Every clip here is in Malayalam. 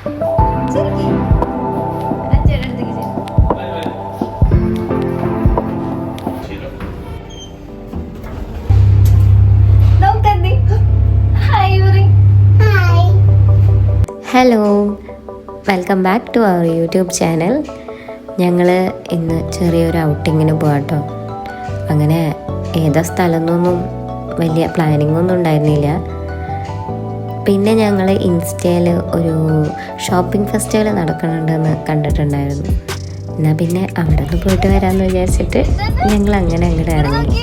ശരിക്കും അച്ഛൻ്റെ അടുത്തേക്ക് ചെല്ല്. നോക്കണ്ടേ ഹായ് പറയ്. Hello, welcome back to our YouTube channel. ഞങ്ങൾ ഇന്ന് ചെറിയൊരു ഔട്ടിങ്ങിന് പോകാട്ടോ. അങ്ങനെ ഏതാ സ്ഥലമൊന്നും വലിയ പ്ലാനിങ് ഒന്നും ഉണ്ടായിരുന്നില്ല. പിന്നെ ഞങ്ങൾ ഇൻസ്റ്റയിൽ ഒരു ഷോപ്പിംഗ് ഫെസ്റ്റിവൽ നടക്കുന്നുണ്ടെന്ന് കണ്ടിട്ടുണ്ടായിരുന്നു. എന്നാൽ പിന്നെ അവിടെ നിന്ന് പോയിട്ട് വരാമെന്ന് വിചാരിച്ചിട്ട് ഞങ്ങൾ അങ്ങനെ അങ്ങോട്ട് ഇറങ്ങി.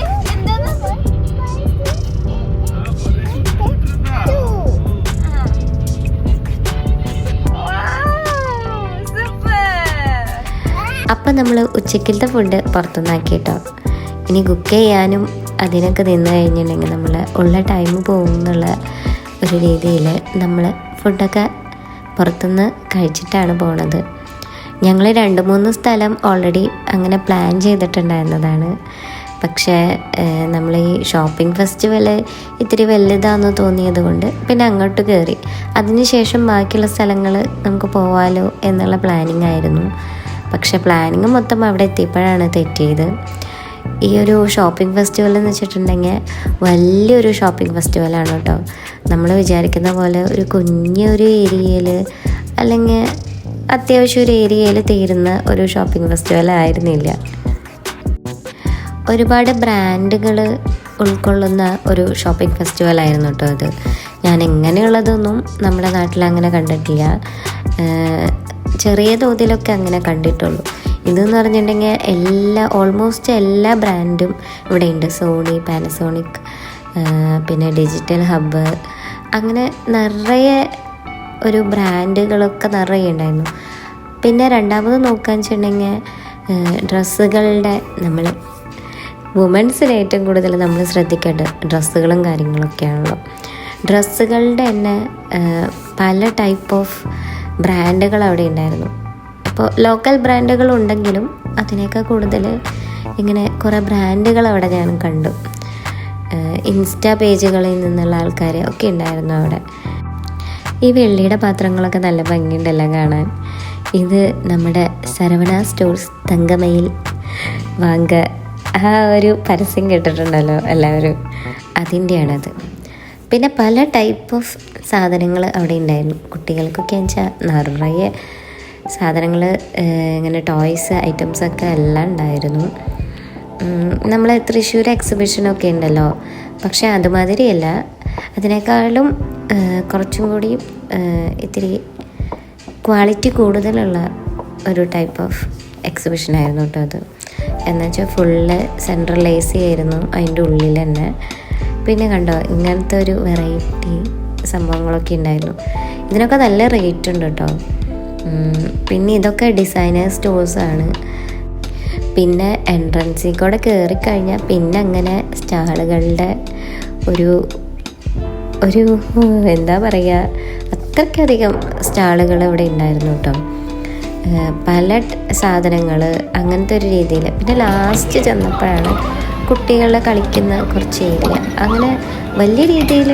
അപ്പം നമ്മൾ ഉച്ചക്കലത്തെ ഫുഡ് പുറത്തുനിന്നാക്കി കേട്ടോ. ഇനി കുക്ക് ചെയ്യാനും അതിനൊക്കെ നിന്ന് കഴിഞ്ഞിട്ടുണ്ടെങ്കിൽ നമ്മൾ ഉള്ള ടൈം പോകും എന്നുള്ള ഒരു രീതിയിൽ നമ്മൾ ഫുഡൊക്കെ പുറത്തുനിന്ന് കഴിച്ചിട്ടാണ് പോണത്. ഞങ്ങൾ 2-3 സ്ഥലം ഓൾറെഡി അങ്ങനെ പ്ലാൻ ചെയ്തിട്ടുണ്ടായിരുന്നതാണ്. പക്ഷേ നമ്മൾ ഈ ഷോപ്പിംഗ് ഫെസ്റ്റിവൽ ഇത്തിരി വലുതാണെന്ന് തോന്നിയത് കൊണ്ട് പിന്നെ അങ്ങോട്ട് കയറി. അതിനുശേഷം ബാക്കിയുള്ള സ്ഥലങ്ങൾ നമുക്ക് പോവാലോ എന്നുള്ള പ്ലാനിങ് ആയിരുന്നു. പക്ഷേ പ്ലാനിങ് മൊത്തം അവിടെ എത്തിയപ്പോഴാണ് തെറ്റിയത്. ഈ ഒരു ഷോപ്പിംഗ് ഫെസ്റ്റിവൽ എന്ന് വെച്ചിട്ടുണ്ടെങ്കിൽ വലിയൊരു ഷോപ്പിംഗ് ഫെസ്റ്റിവലാണ് കേട്ടോ. നമ്മൾ വിചാരിക്കുന്ന പോലെ ഒരു കുഞ്ഞൊരു ഏരിയയിൽ അല്ലെങ്കിൽ അത്യാവശ്യം ഒരു ഏരിയയിൽ തീരുന്ന ഒരു ഷോപ്പിംഗ് ഫെസ്റ്റിവൽ ആയിരുന്നില്ല. ഒരുപാട് ബ്രാൻഡുകൾ ഉൾക്കൊള്ളുന്ന ഒരു ഷോപ്പിംഗ് ഫെസ്റ്റിവൽ ആയിരുന്നു കേട്ടോ അത്. ഞാൻ എങ്ങനെയുള്ളതൊന്നും നമ്മുടെ നാട്ടിൽ അങ്ങനെ കണ്ടിട്ടില്ല. ചെറിയ തോതിലൊക്കെ അങ്ങനെ കണ്ടിട്ടുള്ളൂ. ഇതെന്ന് പറഞ്ഞിട്ടുണ്ടെങ്കിൽ ഓൾമോസ്റ്റ് എല്ലാ ബ്രാൻഡും ഇവിടെ ഉണ്ട്. സോണി, പാനസോണിക്, പിന്നെ ഡിജിറ്റൽ ഹബ്ബ്, അങ്ങനെ നിറയെ ഒരു ബ്രാൻഡുകളൊക്കെ നിറയെ ഉണ്ടായിരുന്നു. പിന്നെ രണ്ടാമത് നോക്കുകയെന്ന് വെച്ചിട്ടുണ്ടെങ്കിൽ ഡ്രസ്സുകളുടെ നമ്മൾ വുമൻസിന് ഏറ്റവും കൂടുതൽ നമ്മൾ ശ്രദ്ധിക്കേണ്ടത് ഡ്രസ്സുകളും കാര്യങ്ങളൊക്കെയാണല്ലോ. ഡ്രസ്സുകളുടെ തന്നെ പല ടൈപ്പ് ഓഫ് ബ്രാൻഡുകൾ അവിടെ ഉണ്ടായിരുന്നു. അപ്പോൾ ലോക്കൽ ബ്രാൻഡുകൾ ഉണ്ടെങ്കിലും അതിനേക്കാൾ കൂടുതൽ ഇങ്ങനെ കുറേ ബ്രാൻഡുകൾ അവിടെ ഞാൻ കണ്ടു. ഇൻസ്റ്റാ പേജുകളിൽ നിന്നുള്ള ആൾക്കാർ ഒക്കെ ഉണ്ടായിരുന്നു അവിടെ. ഈ വെള്ളിയുടെ പാത്രങ്ങളൊക്കെ നല്ല ഭംഗിയുണ്ടല്ലോ കാണാൻ. ഇത് നമ്മുടെ സരവണ സ്റ്റോഴ്സ് തങ്കമയിൽ വാങ്ക ആ ഒരു പരസ്യം കേട്ടിട്ടുണ്ടല്ലോ എല്ലാവരും, അതിൻ്റെയാണത്. പിന്നെ പല ടൈപ്പ് ഓഫ് സാധനങ്ങൾ അവിടെ ഉണ്ടായിരുന്നു. കുട്ടികൾക്കൊക്കെ വെച്ചാൽ നിറയെ സാധനങ്ങൾ, ഇങ്ങനെ ടോയ്സ് ഐറ്റംസൊക്കെ എല്ലാം ഉണ്ടായിരുന്നു. നമ്മൾ തൃശ്ശൂർ എക്സിബിഷനൊക്കെ ഉണ്ടല്ലോ, പക്ഷേ അതുമാതിരിയല്ല, അതിനേക്കാളും കുറച്ചും കൂടി ഇത്തിരി ക്വാളിറ്റി കൂടുതലുള്ള ഒരു ടൈപ്പ് ഓഫ് എക്സിബിഷനായിരുന്നു കേട്ടോ അത്. എന്നുവെച്ചാൽ ഫുള്ള് സെൻട്രൽ എ സി ആയിരുന്നു അതിൻ്റെ ഉള്ളിൽ തന്നെ. പിന്നെ കണ്ടോ ഇങ്ങനത്തെ ഒരു വെറൈറ്റി സംഭവങ്ങളൊക്കെ ഉണ്ടായിരുന്നു. ഇതിനൊക്കെ നല്ല റേറ്റ് ഉണ്ട് കേട്ടോ. പിന്നെ ഇതൊക്കെ ഡിസൈനർ സ്റ്റോഴ്സാണ്. പിന്നെ എൻട്രൻസിൽ കൂടെ കയറിക്കഴിഞ്ഞാൽ പിന്നെ അങ്ങനെ സ്റ്റാളുകളുടെ ഒരു എന്താ പറയുക, അത്രയ്ക്കധികം സ്റ്റാളുകൾ ഇവിടെ ഉണ്ടായിരുന്നു കേട്ടോ. പല സാധനങ്ങൾ അങ്ങനത്തെ ഒരു രീതിയിൽ. പിന്നെ ലാസ്റ്റ് ചെന്നപ്പോഴാണ് കുട്ടികളെ കളിക്കുന്ന കുറച്ച് ഏരിയ. അങ്ങനെ വലിയ രീതിയിൽ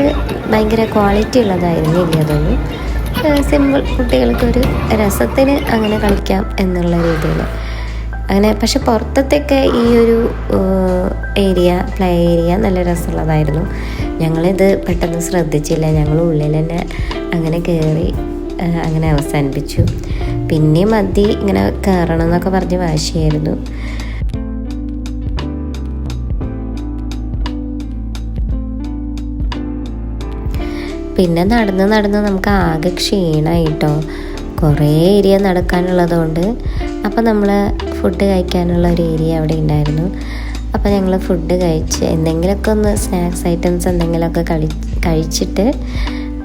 ഭയങ്കര ക്വാളിറ്റി ഉള്ളതായിരുന്നില്ല അതൊന്നും. സിമ്പിൾ, കുട്ടികൾക്കൊരു രസത്തിന് അങ്ങനെ കളിക്കാം എന്നുള്ള രീതിയിൽ അങ്ങനെ. പക്ഷെ പുറത്തൊക്കെ ഈ ഒരു ഏരിയ, പ്ലേ ഏരിയ നല്ല രസമുള്ളതായിരുന്നു. ഞങ്ങളിത് പെട്ടെന്ന് ശ്രദ്ധിച്ചില്ല. ഞങ്ങൾ ഉള്ളിൽ തന്നെ അങ്ങനെ കയറി അങ്ങനെ അവസാനിപ്പിച്ചു. പിന്നെയും മതി ഇങ്ങനെ കയറണം എന്നൊക്കെ പറഞ്ഞ് വാശിയായിരുന്നു. പിന്നെ നടന്ന് നമുക്ക് ആകെ ക്ഷീണമായിട്ടോ. കുറേ ഏരിയ നടക്കാനുള്ളതുകൊണ്ട് അപ്പോൾ നമ്മൾ ഫുഡ് കഴിക്കാനുള്ള ഒരു ഏരിയ അവിടെ ഉണ്ടായിരുന്നു. അപ്പോൾ ഞങ്ങൾ ഫുഡ് കഴിച്ച് എന്തെങ്കിലുമൊക്കെ ഒന്ന് സ്നാക്സ് ഐറ്റംസ് എന്തെങ്കിലുമൊക്കെ കഴിച്ചിട്ട്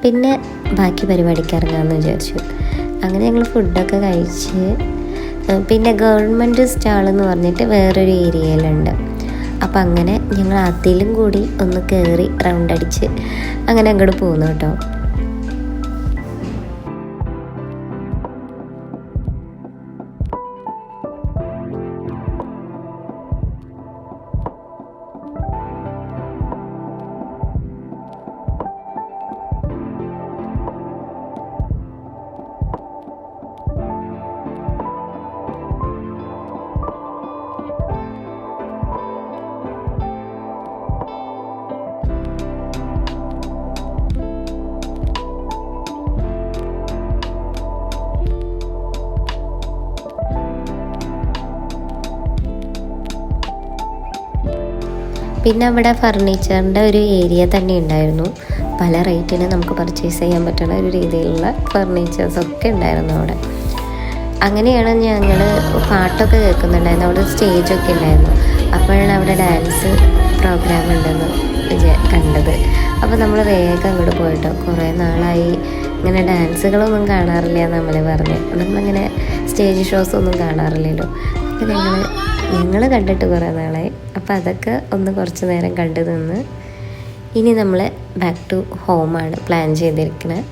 പിന്നെ ബാക്കി പരിപാടിക്ക് ഇറങ്ങാമെന്ന് വിചാരിച്ചു. അങ്ങനെ ഞങ്ങൾ ഫുഡൊക്കെ കഴിച്ച് പിന്നെ ഗവൺമെൻറ് സ്റ്റാളെന്ന് പറഞ്ഞിട്ട് വേറൊരു ഏരിയയിലുണ്ട്. അപ്പം അങ്ങനെ ഞങ്ങൾ അതിലും കൂടി ഒന്ന് കയറി റൗണ്ട് അടിച്ച് അങ്ങനെ അങ്ങോട്ട് പോകുന്നു കേട്ടോ. പിന്നെ അവിടെ ഫർണിച്ചറിൻ്റെ ഒരു ഏരിയ തന്നെ ഉണ്ടായിരുന്നു. പല റേറ്റിന് നമുക്ക് പർച്ചേസ് ചെയ്യാൻ പറ്റുന്ന ഒരു രീതിയിലുള്ള ഫർണിച്ചേഴ്സൊക്കെ ഉണ്ടായിരുന്നു അവിടെ. അങ്ങനെയാണ് ഞങ്ങൾ പാട്ടൊക്കെ കേൾക്കുന്നുണ്ടായിരുന്നു. അവിടെ സ്റ്റേജൊക്കെ ഉണ്ടായിരുന്നു. അപ്പോഴാണ് അവിടെ ഡാൻസ് പ്രോഗ്രാം ഉണ്ടെന്ന് കണ്ടത്. അപ്പോൾ നമ്മൾ വേഗം അങ്ങോട്ട് പോയിട്ടോ. കുറേ നാളായി ഇങ്ങനെ ഡാൻസുകളൊന്നും കാണാറില്ല നമ്മൾ പറഞ്ഞ്. നമ്മളങ്ങനെ സ്റ്റേജ് ഷോസ് ഒന്നും കാണാറില്ലല്ലോ. അപ്പോൾ ഞങ്ങൾ കണ്ടിട്ട് കുറേ നാളായി. അപ്പോൾ അതൊക്കെ ഒന്ന് കുറച്ച് നേരം കണ്ടു നിന്ന് ഇനി നമ്മൾ ബാക്ക് ടു ഹോമാണ് പ്ലാൻ ചെയ്തിരിക്കുന്നത്.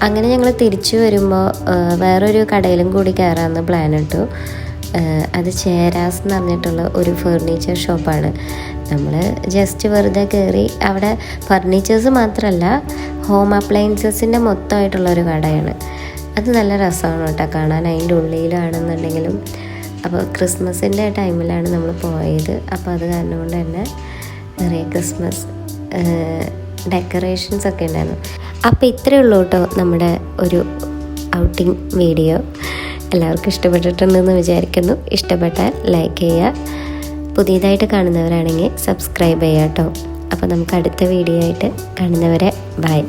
അങ്ങനെ ഞങ്ങൾ തിരിച്ചു വരുമ്പോൾ വേറൊരു കടയിലും കൂടി കയറാമെന്ന് പ്ലാൻ ഇട്ടു. അത് ചേരാസ് എന്ന് പറഞ്ഞിട്ടുള്ള ഒരു ഫർണിച്ചർ ഷോപ്പാണ്. നമ്മൾ ജസ്റ്റ് വെറുതെ കയറി അവിടെ ഫർണിച്ചേഴ്സ് മാത്രമല്ല ഹോം അപ്ലയൻസസിൻ്റെ മൊത്തമായിട്ടുള്ളൊരു കടയാണ്. അത് നല്ല രസമാണ് കേട്ടോ കാണാൻ. അതിൻ്റെ ഉള്ളിലാണെന്നുണ്ടെങ്കിലും. അപ്പോൾ ക്രിസ്മസിൻ്റെ ടൈമിലാണ് നമ്മൾ പോയത്. അപ്പോൾ അത് കാരണം കൊണ്ട് തന്നെ നിറയെ ക്രിസ്മസ് ഡെക്കറേഷൻസ് ഒക്കെ ഉണ്ടായിരുന്നു. അപ്പോൾ ഇത്രയേ ഉള്ളൂ കേട്ടോ നമ്മുടെ ഒരു ഔട്ടിംഗ് വീഡിയോ. എല്ലാവർക്കും ഇഷ്ടപ്പെട്ടിട്ടുണ്ടെന്ന് വിചാരിക്കുന്നു. ഇഷ്ടപ്പെട്ടാൽ ലൈക്ക് ചെയ്യുക. പുതിയതായിട്ട് കാണുന്നവരാണെങ്കിൽ സബ്സ്ക്രൈബ് ചെയ്യുക കേട്ടോ. അപ്പോൾ നമുക്ക് അടുത്ത വീഡിയോ ആയിട്ട് കാണുന്നവരെ ബൈ.